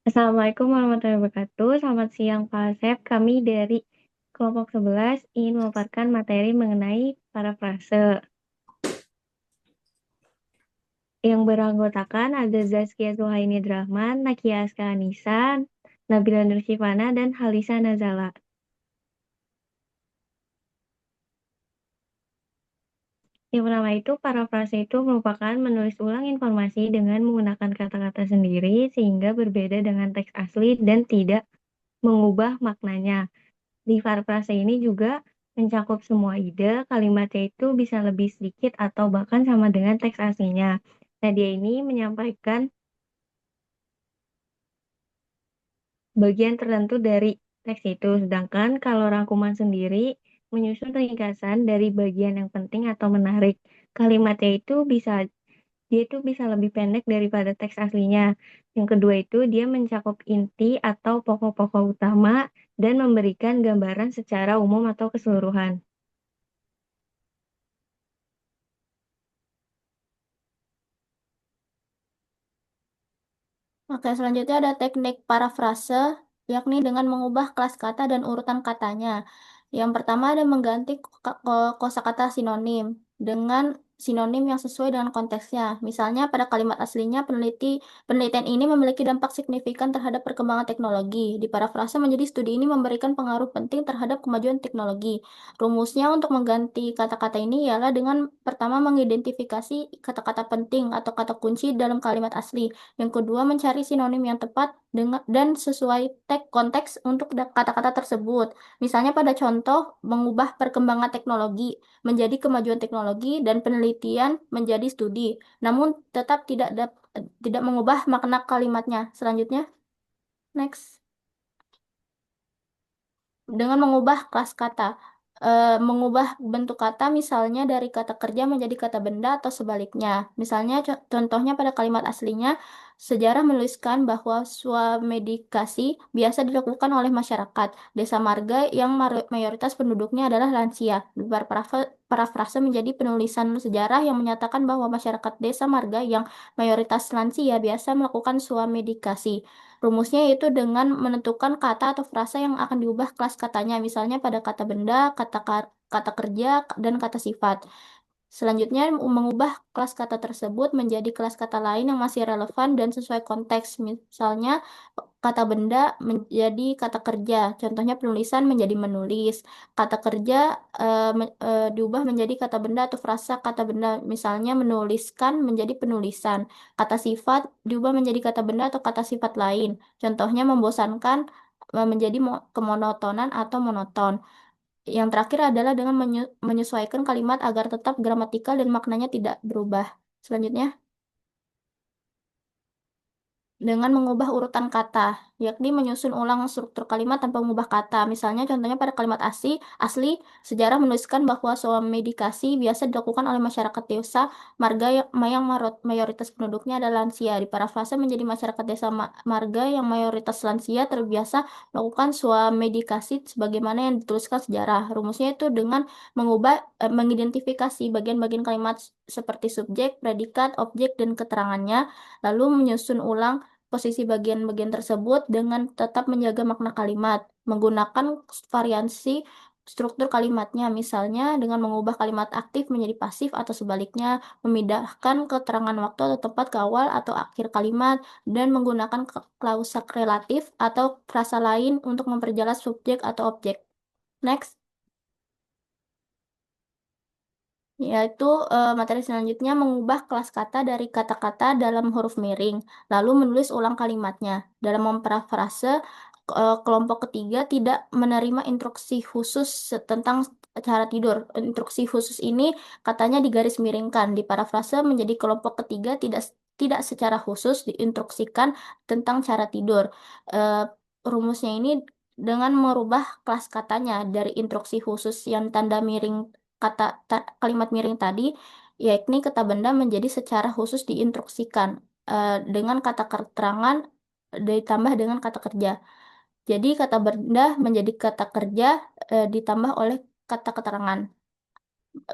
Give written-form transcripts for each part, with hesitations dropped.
Assalamualaikum warahmatullahi wabarakatuh. Selamat siang Pak Asep. Kami dari kelompok 11 ingin memaparkan materi mengenai parafrase yang beranggotakan ada Zaskia Suhaini Drahman, Nakia Askanisa, Nabila Nursifana, dan Halisa Nazala. Yang pertama itu, parafrase itu merupakan menulis ulang informasi dengan menggunakan kata-kata sendiri sehingga berbeda dengan teks asli dan tidak mengubah maknanya. Di parafrase ini juga mencakup semua ide, kalimatnya itu bisa lebih sedikit atau bahkan sama dengan teks aslinya. Nah, dia ini menyampaikan bagian tertentu dari teks itu, sedangkan kalau rangkuman sendiri menyusun ringkasan dari bagian yang penting atau menarik. Kalimatnya itu bisa lebih pendek daripada teks aslinya. Yang kedua itu dia mencakup inti atau pokok-pokok utama dan memberikan gambaran secara umum atau keseluruhan. Oke, selanjutnya ada teknik parafrase, yakni dengan mengubah kelas kata dan urutan katanya. Yang pertama ada mengganti kosakata sinonim dengan sinonim yang sesuai dengan konteksnya. Misalnya pada kalimat aslinya penelitian ini memiliki dampak signifikan terhadap perkembangan teknologi. Di parafrase menjadi studi ini memberikan pengaruh penting terhadap kemajuan teknologi. Rumusnya untuk mengganti kata-kata ini ialah dengan pertama mengidentifikasi kata-kata penting atau kata kunci dalam kalimat asli. Yang kedua, mencari sinonim yang tepat dan sesuai konteks untuk kata-kata tersebut. Misalnya pada contoh, mengubah perkembangan teknologi menjadi kemajuan teknologi dan penelitian menjadi studi, namun tetap tidak mengubah makna kalimatnya. Selanjutnya, next. Dengan mengubah kelas kata. Mengubah bentuk kata misalnya dari kata kerja menjadi kata benda atau sebaliknya. Misalnya contohnya pada kalimat aslinya, sejarah menuliskan bahwa swamedikasi biasa dilakukan oleh masyarakat desa marga yang mayoritas penduduknya adalah lansia. Parafrase menjadi penulisan sejarah yang menyatakan bahwa masyarakat desa marga yang mayoritas lansia biasa melakukan swamedikasi. Rumusnya yaitu dengan menentukan kata atau frasa yang akan diubah kelas katanya, misalnya pada kata benda, kata kerja, dan kata sifat. Selanjutnya, mengubah kelas kata tersebut menjadi kelas kata lain yang masih relevan dan sesuai konteks. Misalnya, kata benda menjadi kata kerja. Contohnya penulisan menjadi menulis. Kata kerja diubah menjadi kata benda atau frasa kata benda. Misalnya menuliskan menjadi penulisan. Kata sifat diubah menjadi kata benda atau kata sifat lain. Contohnya membosankan menjadi kemonotonan atau monoton. Yang terakhir adalah dengan menyesuaikan kalimat agar tetap gramatikal dan maknanya tidak berubah. Selanjutnya, dengan mengubah urutan kata, yakni menyusun ulang struktur kalimat tanpa mengubah kata. Misalnya contohnya pada kalimat asli, sejarah menuliskan bahwa medikasi biasa dilakukan oleh masyarakat desa marga yang mayoritas penduduknya adalah lansia. Di parafrase menjadi masyarakat desa marga yang mayoritas lansia terbiasa melakukan medikasi sebagaimana yang dituliskan sejarah. Rumusnya itu dengan mengidentifikasi bagian-bagian kalimat seperti subjek, predikat, objek, dan keterangannya, lalu menyusun ulang posisi bagian-bagian tersebut dengan tetap menjaga makna kalimat, menggunakan variasi struktur kalimatnya, misalnya dengan mengubah kalimat aktif menjadi pasif atau sebaliknya, memindahkan keterangan waktu atau tempat ke awal atau akhir kalimat, dan menggunakan klausa relatif atau frasa lain untuk memperjelas subjek atau objek. Next. Yaitu materi selanjutnya mengubah kelas kata dari kata-kata dalam huruf miring, lalu menulis ulang kalimatnya. Dalam memparafrase, kelompok ketiga tidak menerima instruksi khusus tentang cara tidur. Instruksi khusus ini katanya digaris miringkan. Di parafrase menjadi kelompok ketiga tidak secara khusus diinstruksikan tentang cara tidur. Eh, Rumusnya ini dengan merubah kelas katanya dari instruksi khusus yang tanda miring kalimat miring tadi, yakni kata benda menjadi secara khusus diinstruksikan dengan kata keterangan ditambah dengan kata kerja. Jadi kata benda menjadi kata kerja ditambah oleh kata keterangan.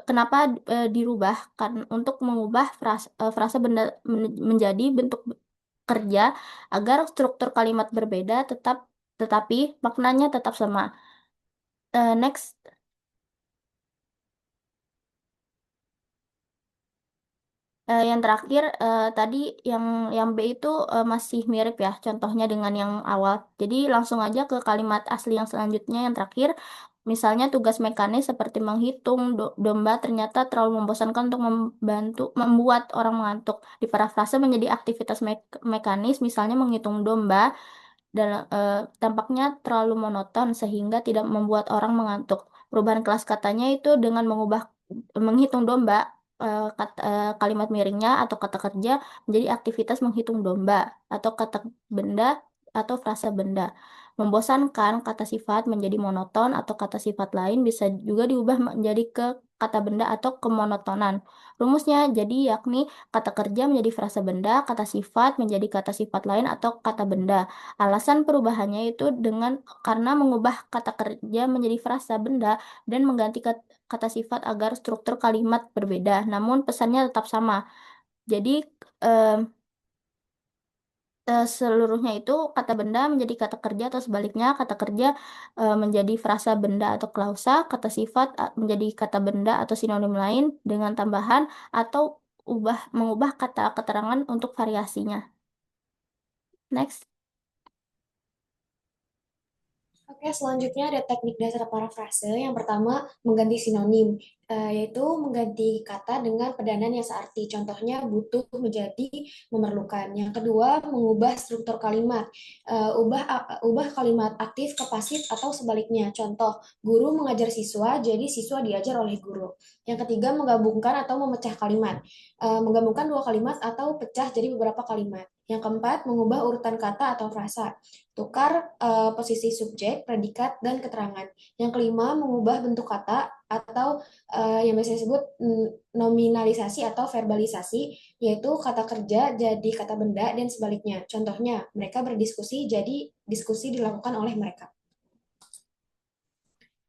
Kenapa dirubah? Kan untuk mengubah frasa benda menjadi bentuk kerja agar struktur kalimat berbeda tetapi maknanya tetap sama. Next. Yang terakhir tadi yang B itu masih mirip ya contohnya dengan yang awal. Jadi langsung aja ke kalimat asli yang selanjutnya yang terakhir. Misalnya tugas mekanis seperti menghitung domba ternyata terlalu membosankan untuk membuat orang mengantuk. Diparafrase menjadi aktivitas mekanis, misalnya menghitung domba tampaknya terlalu monoton sehingga tidak membuat orang mengantuk. Perubahan kelas katanya itu dengan mengubah menghitung domba kalimat miringnya atau kata kerja menjadi aktivitas menghitung domba atau kata benda atau frasa benda. Membosankan kata sifat menjadi monoton atau kata sifat lain bisa juga diubah menjadi ke kata benda atau kemonotonan. Rumusnya jadi yakni kata kerja menjadi frasa benda, kata sifat menjadi kata sifat lain atau kata benda. Alasan perubahannya itu karena mengubah kata kerja menjadi frasa benda dan mengganti kata sifat agar struktur kalimat berbeda, namun pesannya tetap sama. Jadi eh, seluruhnya itu kata benda menjadi kata kerja atau sebaliknya kata kerja menjadi frasa benda atau klausa, kata sifat menjadi kata benda atau sinonim lain dengan tambahan atau mengubah kata keterangan untuk variasinya. Next. Oke, selanjutnya ada teknik dasar parafrase. Yang pertama, mengganti sinonim, yaitu mengganti kata dengan pedanan yang searti. Contohnya, butuh menjadi memerlukan. Yang kedua, mengubah struktur kalimat. Ubah kalimat aktif ke pasif atau sebaliknya. Contoh, guru mengajar siswa, jadi siswa diajar oleh guru. Yang ketiga, menggabungkan atau memecah kalimat. Menggabungkan dua kalimat atau pecah jadi beberapa kalimat. Yang keempat, mengubah urutan kata atau frasa. Tukar posisi subjek, predikat, dan keterangan. Yang kelima, mengubah bentuk kata atau yang biasa disebut nominalisasi atau verbalisasi, yaitu kata kerja jadi kata benda dan sebaliknya. Contohnya, mereka berdiskusi jadi diskusi dilakukan oleh mereka.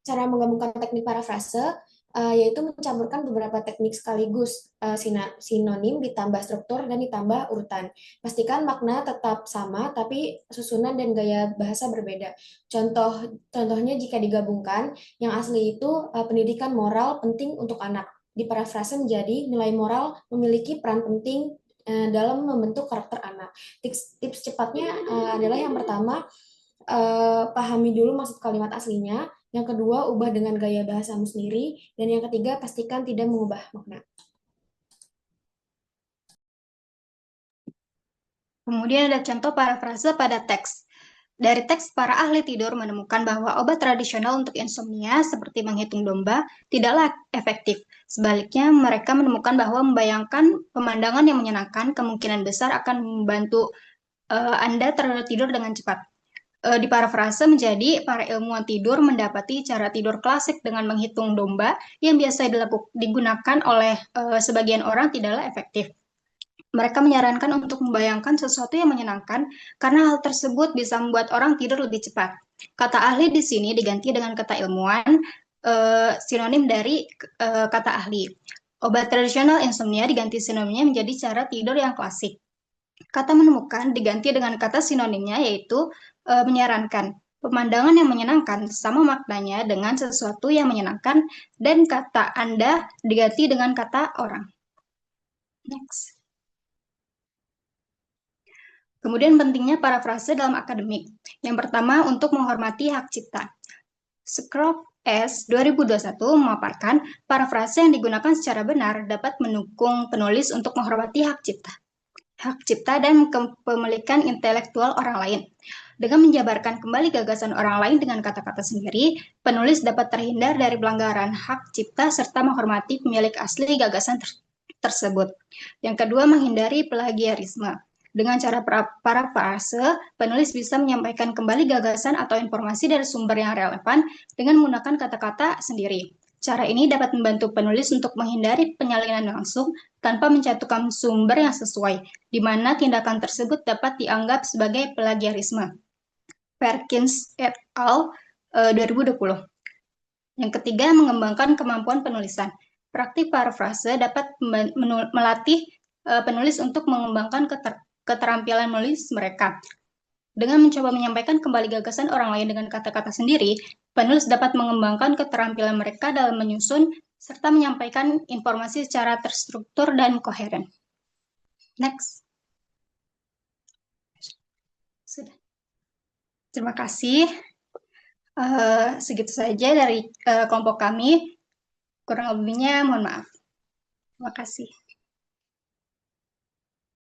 Cara menggabungkan teknik parafrase yaitu mencampurkan beberapa teknik sekaligus, sinonim ditambah struktur dan ditambah urutan. Pastikan makna tetap sama tapi susunan dan gaya bahasa berbeda. Contohnya jika digabungkan, yang asli itu pendidikan moral penting untuk anak. Diparafrase menjadi nilai moral memiliki peran penting dalam membentuk karakter anak. Tips cepatnya adalah yang pertama, pahami dulu maksud kalimat aslinya. Yang kedua, ubah dengan gaya bahasamu sendiri. Dan yang ketiga, pastikan tidak mengubah makna. Kemudian ada contoh parafrase pada teks. Dari teks, para ahli tidur menemukan bahwa obat tradisional untuk insomnia seperti menghitung domba tidaklah efektif. Sebaliknya, mereka menemukan bahwa membayangkan pemandangan yang menyenangkan kemungkinan besar akan membantu Anda tertidur dengan cepat. Diparafrase menjadi para ilmuwan tidur mendapati cara tidur klasik dengan menghitung domba yang biasa digunakan oleh sebagian orang tidaklah efektif. Mereka menyarankan untuk membayangkan sesuatu yang menyenangkan karena hal tersebut bisa membuat orang tidur lebih cepat. Kata ahli di sini diganti dengan kata ilmuwan, sinonim dari kata ahli. Obat tradisional insomnia diganti sinonimnya menjadi cara tidur yang klasik. Kata menemukan diganti dengan kata sinonimnya yaitu menyarankan. Pemandangan yang menyenangkan sama maknanya dengan sesuatu yang menyenangkan dan kata Anda diganti dengan kata orang. Next. Kemudian pentingnya parafrase dalam akademik. Yang pertama, untuk menghormati hak cipta. Scrope S. 2021 memaparkan parafrase yang digunakan secara benar dapat mendukung penulis untuk menghormati hak cipta dan kepemilikan intelektual orang lain. Dengan menjabarkan kembali gagasan orang lain dengan kata-kata sendiri, penulis dapat terhindar dari pelanggaran hak cipta serta menghormati pemilik asli gagasan tersebut. Yang kedua, menghindari plagiarisme. Dengan cara parafrase, penulis bisa menyampaikan kembali gagasan atau informasi dari sumber yang relevan dengan menggunakan kata-kata sendiri. Cara ini dapat membantu penulis untuk menghindari penyalinan langsung tanpa mencantumkan sumber yang sesuai, di mana tindakan tersebut dapat dianggap sebagai plagiarisme. Perkins et al. 2020. Yang ketiga, mengembangkan kemampuan penulisan. Praktik parafrase dapat melatih penulis untuk mengembangkan keterampilan menulis mereka. Dengan mencoba menyampaikan kembali gagasan orang lain dengan kata-kata sendiri, penulis dapat mengembangkan keterampilan mereka dalam menyusun serta menyampaikan informasi secara terstruktur dan koheren. Next. Sudah. Terima kasih. Segitu saja dari kelompok kami. Kurang lebihnya mohon maaf. Terima kasih.